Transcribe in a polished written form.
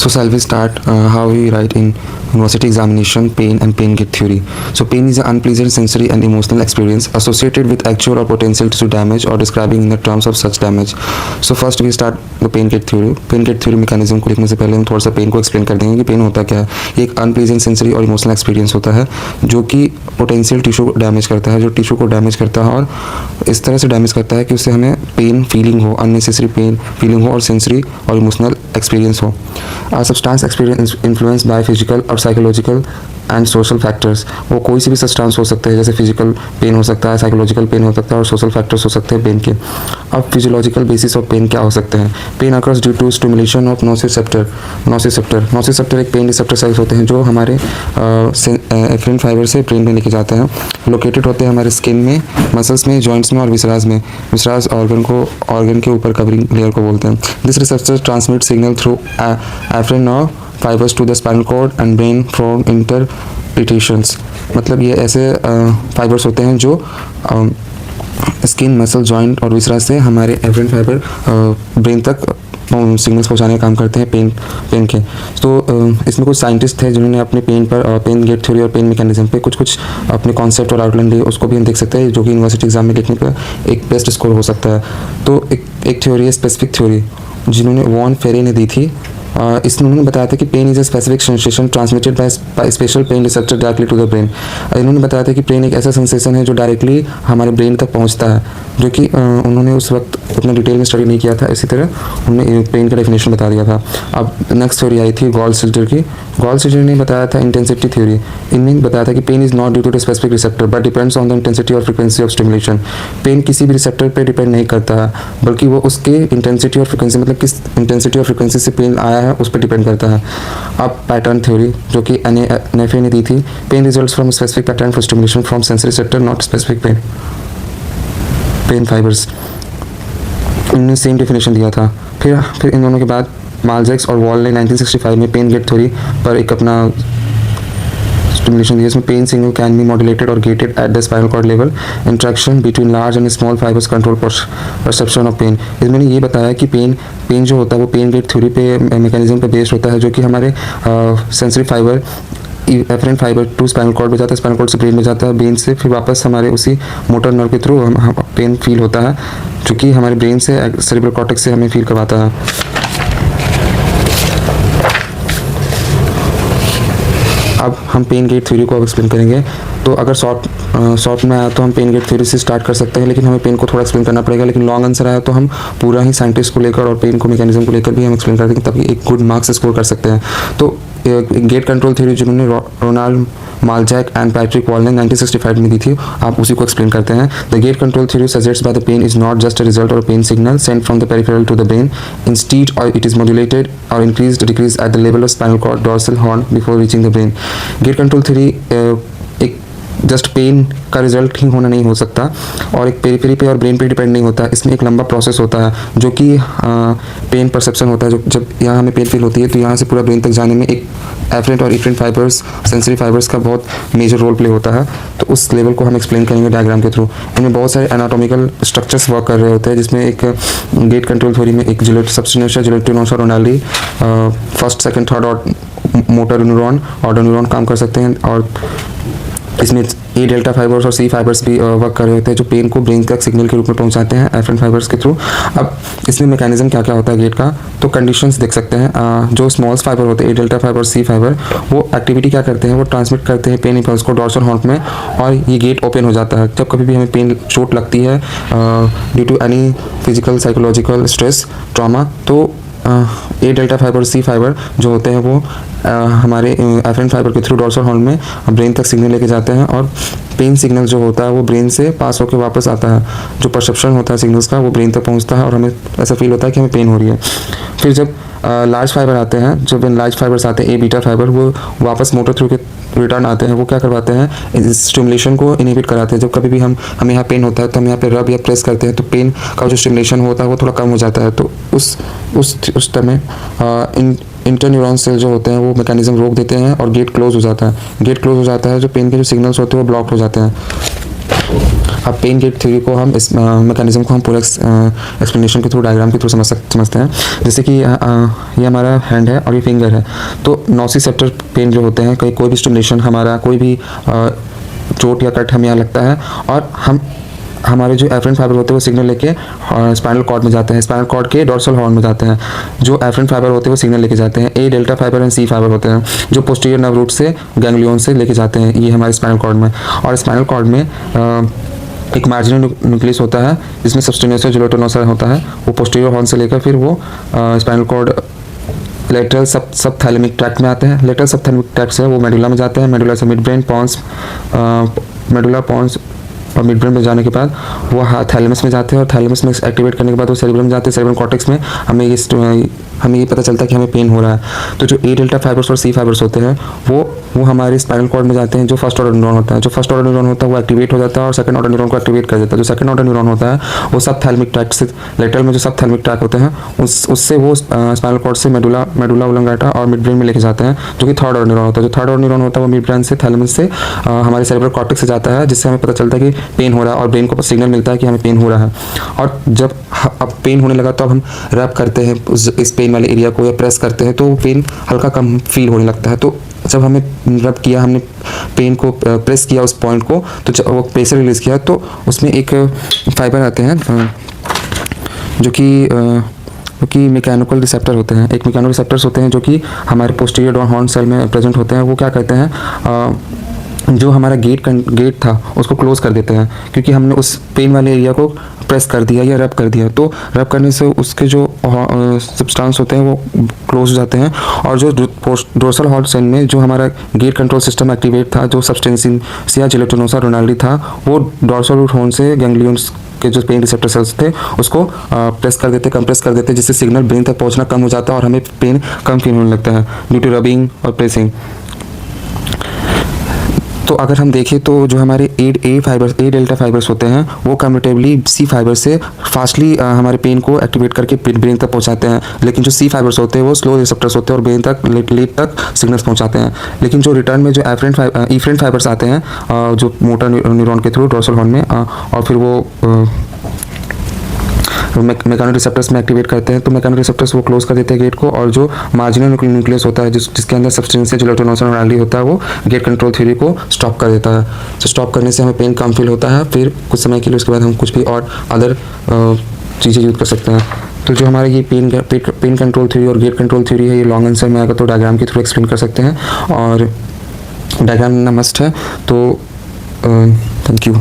So shall we start how we write in university examination pain and pain gate theory. So pain is an unpleasant sensory and emotional experience associated with actual or potential to damage or describing in the terms of such damage. So first we start the pain gate theory. Pain gate theory mechanism को लिखने से पहले हम थोड़ा सा pen को explain कर देंगे कि पेन होता क्या है. ये एक अनप्लीजेंट सेंसरी और इमोशनल एक्सपीरियंस होता है जो कि पोटेंशियल टिश्यू को डैमेज करता है, जो टिश्यू को डैमेज करता है और इस तरह से डैमेज करता है कि उससे हमें पेन फीलिंग हो, अननेसेसरी पेन फीलिंग हो और सेंसरी और इमोशनल एक्सपीरियंस हो. Substance experience influence by physical और साइकोलॉजिकल एंड सोशल फैक्टर्स. वो कोई सी भी सब्सटेंस हो सकते हैं, जैसे फिजिकल पेन हो सकता है, साइकोलॉजिकल पेन हो सकता है और सोशल फैक्टर्स हो सकते हैं पेन के. अब फिजियोलॉजिकल बेसिस ऑफ पेन क्या हो सकते हैं? Pain across due to stimulation of nociceptor. Nociceptor एक पेन रिसेप्टर सेल्स होते हैं जो हमारे एफरेंट फाइबर से ब्रेन में लेके जाते हैं. लोकेटेड होते हैं हमारे स्किन में, मसल्स में, जॉइंट्स में और विसराज में. विसराज ऑर्गन के ऊपर कवरिंग लेयर को बोलते हैं. This receptor transmit signal through afferent nerve fibres to the spinal cord and brain from interpretations. मतलब ये ऐसे फाइबर्स होते हैं जो स्किन, मसल, जॉइंट और विसराज से हमारे एफरेंट फाइबर ब्रेन तक सिग्नल्स पहुंचाने का काम करते हैं पेन के. तो इसमें कुछ साइंटिस्ट थे जिन्होंने अपने पेन गेट थ्योरी और पेन मैकेनिज्म पे कुछ अपने कॉन्सेप्ट और आउटलाइन दिए. उसको भी हम देख सकते हैं जो कि यूनिवर्सिटी एग्जाम में लिखने का एक बेस्ट स्कोर हो सकता है. तो एक थ्योरी है स्पेसिफिक थ्योरी जिन्होंने वॉन फेरे ने दी थी. इसमें उन्होंने बताया था कि pain is a specific sensation transmitted by special pain receptor directly to the brain. इन्होंने बताया था कि पेन एक ऐसा सेंसेशन है जो डायरेक्टली हमारे ब्रेन तक पहुंचता है, जो कि उन्होंने उस वक्त उतना डिटेल में स्टडी नहीं किया था. इसी तरह उन्होंने पेन का डेफिनेशन बता दिया था. अब नेक्स्ट थ्योरी आई थी गॉल्डस्टिटर की. गॉल्डस्टिटर ने बताया था इंटेंसिटी थ्योरी. इनमें बताया था कि pain is not due to the specific receptor but depends on the intensity और फ्रिक्वेंसी ऑफ स्टिमुलेशन. पेन किसी भी रिसेप्टर पर डिपेंड नहीं करता है, बल्कि वो उसके इंटेंसिटी और फ्रिक्वेंसी, मतलब किस इंटेंसिटी और फ्रिक्वेंसी से पेन आया है उस पर डिपेंड करता है. अब पैटर्न थ्योरी जो कि नेफे ने दी थी. Pain results from specific pattern for stimulation from sensory receptor not specific pain fibres. इन्होंने सेम डेफिनेशन दिया था. फिर इन दोनों के बाद माल्जेक्स और वॉल ने 1965 में पेन गेट थ्योरी पर एक अपना स्टिमुलेशन दिया. इसमें pain signal can be modulated और gated at the spinal cord level. Interaction between large and small fibres control perception of pain. इसमें ये बताया कि पेन जो होता है वो पेन गेट थ्योरी पे मैकेनिज्म पे बेस्ड होता है, जो कि हमारे sensory fibre afferent fibre to spinal cord में जाता है, स्पाइनल कॉर्ड से ब्रेन में जाता है, ब्रेन से फिर वापस हमारे उसी मोटर नर्व के थ्रू पेन फील होता है, जो कि हमारे ब्रेन से सेरेब्रल कॉर्टेक्स से हमें फील करवाता है. अब हम पेन गेट थ्योरी को अब एक्सप्लेन करेंगे. तो अगर शॉर्ट में आया तो हम पेन गेट थ्योरी से स्टार्ट कर सकते हैं, लेकिन हमें पेन को थोड़ा एक्सप्लेन करना पड़ेगा. लेकिन लॉन्ग आंसर आया तो हम पूरा ही साइंटिस्ट को लेकर और पेन को मैकेनिज्म को लेकर भी हम एक्सप्लेन कर देंगे, तभी एक गुड मार्क्स स्कोर कर सकते हैं. तो गेट कंट्रोल थ्योरी जिन्होंने रोनाल्ड माल्जैक एंड पैट्रिक वॉल ने 1965 में दी थी, आप उसी को एक्सप्लेन करते हैं. The gate control theory suggests that the pain is not just a result और pain signal sent from the peripheral to the brain. Instead it is modulated और increased decrease at the level of spinal cord dorsal horn before reaching the brain. Gate control theory एक just pain का result ही होना नहीं हो सकता और एक पेरिफेरी पे और ब्रेन पे डिपेंड नहीं होता. इसमें एक लंबा प्रोसेस होता है जो कि पेन परसेप्शन होता है. जब यहाँ हमें पेन फील होती है तो यहाँ से पूरा ब्रेन तक जाने में एक एफरेंट और इफरेंट फाइबर्स, सेंसरी फाइबर्स का बहुत मेजर रोल प्ले होता है. तो उस लेवल को हम एक्सप्लेन करेंगे डायग्राम के थ्रू. इनमें बहुत सारे एनाटॉमिकल स्ट्रक्चर्स वर्क कर रहे होते हैं, जिसमें एक गेट कंट्रोल थ्योरी में एक सबस्टिनेशा जिलेटिनोसा रोनाल्डी फर्स्ट, सेकंड, थर्ड और मोटर न्यूरॉन, ऑर्डर न्यूरॉन काम कर सकते हैं. और इसमें ए डेल्टा फाइबर्स और सी फाइबर्स भी वर्क कर रहे होते हैं जो पेन को ब्रेन तक सिग्नल के रूप में पहुंचाते हैं एफरेंट फाइबर्स के थ्रू. अब इसमें मैकेनिज्म क्या क्या होता है गेट का, तो कंडीशंस देख सकते हैं. जो स्मॉल फाइबर होते हैं A delta fibre, C fibre, वो एक्टिविटी क्या करते हैं, वो ट्रांसमिट करते हैं पेन इम्पल्स को डॉर्सल हॉर्न में और ये गेट ओपन हो जाता है. जब कभी भी हमें पेन चोट लगती है due to any physical, psychological stress, trauma, तो A delta fibre, C fibre जो होते हैं वो हमारे एफरेंट फाइबर के थ्रू डॉर्सल हॉर्न में ब्रेन तक सिग्नल लेके जाते हैं और पेन सिग्नल जो होता है वो ब्रेन से पास होकर वापस आता है. जो परसेप्शन होता है सिग्नल्स का वो ब्रेन तक पहुंचता है और हमें ऐसा फील होता है कि हमें पेन हो रही है. फिर जब लार्ज फाइबर आते हैं, जब लार्ज फाइबर्स आते हैं ए बीटा फाइबर, वो वापस मोटर थ्रू के रिटर्न आते हैं. वो क्या करवाते हैं, स्टिमुलेशन को इनहिबिट कराते हैं. जब कभी भी हमें यहाँ पेन होता है तो हम यहाँ पे रब या प्रेस करते हैं तो पेन का जो स्टिमुलेशन होता है वो थोड़ा कम हो जाता है. तो उस समय इंटरन्यूरॉन सेल जो होते हैं वो मैकेनिज्म रोक देते हैं और गेट क्लोज हो जाता है। गेट क्लोज हो जाता है, जो पेन के जो सिग्नल्स होते हैं वो ब्लॉक हो जाते हैं। अब पेन गेट थ्योरी को हम इस मैकेनिज्म को हम पूरा एक्सप्लेनेशन के थ्रू, डायग्राम के थ्रू समझते हैं। जैसे कि ये हमारा हैंड है और ये फिंगर है, तो नोसिसेप्टर पेन जो होते हैं, कोई भी स्टिमुलेशन, हमारा कोई भी चोट या कट हमें यहाँ लगता है और हमारे जो एफरेंट फाइबर होते हैं वो सिग्नल लेके स्पाइनल कॉर्ड में जाते हैं, स्पाइनल कॉर्ड के डोर्सल हॉर्न में जाते हैं। जो एफरेंट फाइबर होते हैं वो सिग्नल लेके जाते हैं, A delta fibre and C fibre होते हैं, जो पोस्टीरियर नर्व रूट से गैंग्लियन से लेके जाते हैं, ये हमारे स्पाइनल कॉर्ड में। और स्पाइनल कॉर्ड में एक मार्जिनल न्यूक्लियस होता है जिसमें सबस्टेनियोसा जुलेटोनोसा होता है, वो पोस्टीरियर हॉर्न से लेकर फिर वो स्पाइनल कॉर्ड लेटरल सब थैलेमिक ट्रैक्ट में आते हैं। लेटरल सब थैलेमिक ट्रैक्ट से वो मेडुला में जाते हैं, मेडुला से midbrain, pons, medulla, pons और मिड ब्रेन में जाने के बाद वो थैलेमस में जाते हैं, और थैलेमस में एक्टिवेट करने के बाद वो सेरेब्रम में जाते हैं। सेरेब्रल कॉर्टेक्स में हमें ये पता चलता है कि हमें पेन हो रहा है। तो जो ए डेल्टा फाइबर्स और सी फाइबर्स होते हैं वो हमारे स्पाइनल कॉर्ड में जाते हैं, जो फर्स्ट ऑर्डर न्यूरॉन होता है। जो फर्स्ट ऑर्डर न्यूरॉन होता है वो एक्टिवेट हो जाता है और सेकंड ऑर्डर न्यूरॉन को एक्टिवेट कर देता है। जो सेकंड ऑर्डर न्यूरॉन होता है वो सब थैलेमिक ट्रैक्ट से, लेटरल में जो सब थैलेमिक ट्रैक्ट होते हैं उससे वो स्पाइनल कॉर्ड से मेडुला ओब्लांगेटा और मिड ब्रेन में लेके जाते हैं, जो कि थर्ड ऑर्डर न्यूरॉन होता है। जो थर्ड ऑर्डर न्यूरॉन होता है वो मिड ब्रेन से, थैलेमस से हमारे सेरेब्रल कॉर्टेक्स से जाता है, जिससे हमें पता चलता है कि पेन हो रहा है और ब्रेन को सिग्नल मिलता है कि हमें पेन हो रहा है। और जब अब पेन होने लगा तो अब हम रब करते हैं इस पेन वाले एरिया को या प्रेस करते हैं, तो पेन हल्का कम फील होने लगता है। तो जब हमें रब किया, हमने पेन को प्रेस किया उस पॉइंट को, तो वो प्रेशर रिलीज किया, तो उसमें एक फाइबर आते हैं जो कि मैकेनिकल रिसेप्टर होते हैं। एक मैकेनिकल रिसेप्टर्स होते हैं जो कि हमारे पोस्टीरियर हॉर्न सेल में प्रेजेंट होते हैं। वो क्या करते हैं, जो हमारा गेट था उसको क्लोज कर देते हैं, क्योंकि हमने उस पेन वाले एरिया को प्रेस कर दिया या रब कर दिया। तो रब करने से उसके जो सब्सटेंस होते हैं वो क्लोज हो जाते हैं, और जो डोर्सल हॉर्न सेल में जो हमारा गेट कंट्रोल सिस्टम एक्टिवेट था, जो सबस्टेंसिया जिलेटिनोसा रोनाल्डी था, वो डोर्सल रूट हॉर्न से गैंग्लियंस के जो पेन रिसेप्टर सेल्स थे उसको प्रेस कर देते, कंप्रेस कर देते, जिससे सिग्नल ब्रेन तक पहुंचना कम हो जाता है और हमें पेन कम फील होने लगता है ड्यू टू रबिंग और प्रेसिंग। तो अगर हम देखें तो जो हमारे ए डेल्टा फाइबर्स होते हैं वो कम्पेरेटिवली सी फाइबर से फास्टली हमारे पेन को एक्टिवेट करके ब्रेन तक पहुंचाते हैं, लेकिन जो सी फाइबर्स होते हैं वो स्लो रिसेप्टर्स होते हैं और ब्रेन तक लेट तक सिग्नल्स पहुंचाते हैं। लेकिन जो रिटर्न में जो एफरेंट फाइबर्स आते हैं जो मोटर न्यूरॉन के थ्रू डोर्सल हॉर्न में, और फिर वो मैकेनो रिसेप्टर्स में एक्टिवेट करते हैं, तो मैकेनो रिसेप्टर्स वो क्लोज कर देते हैं गेट को, और जो मार्जिनल न्यूक्लियस होता है जिसके अंदर सबस्टेंसिया जिलेटिनोसा रोनाल्डी होता है, वो गेट कंट्रोल थ्योरी को स्टॉप कर देता है। तो स्टॉप करने से हमें पेन कम फील होता है, फिर कुछ समय के लिए उसके बाद हम कुछ भी और अदर चीज़ें यूज़ कर सकते हैं। तो जो हमारे ये पेन कंट्रोल थ्योरी और गेट कंट्रोल थ्योरी है, ये लॉन्ग आंसर में आएगा तो डायग्राम के थ्रू एक्सप्लेन कर सकते हैं, और डायग्राम मस्ट है। तो थैंक यू।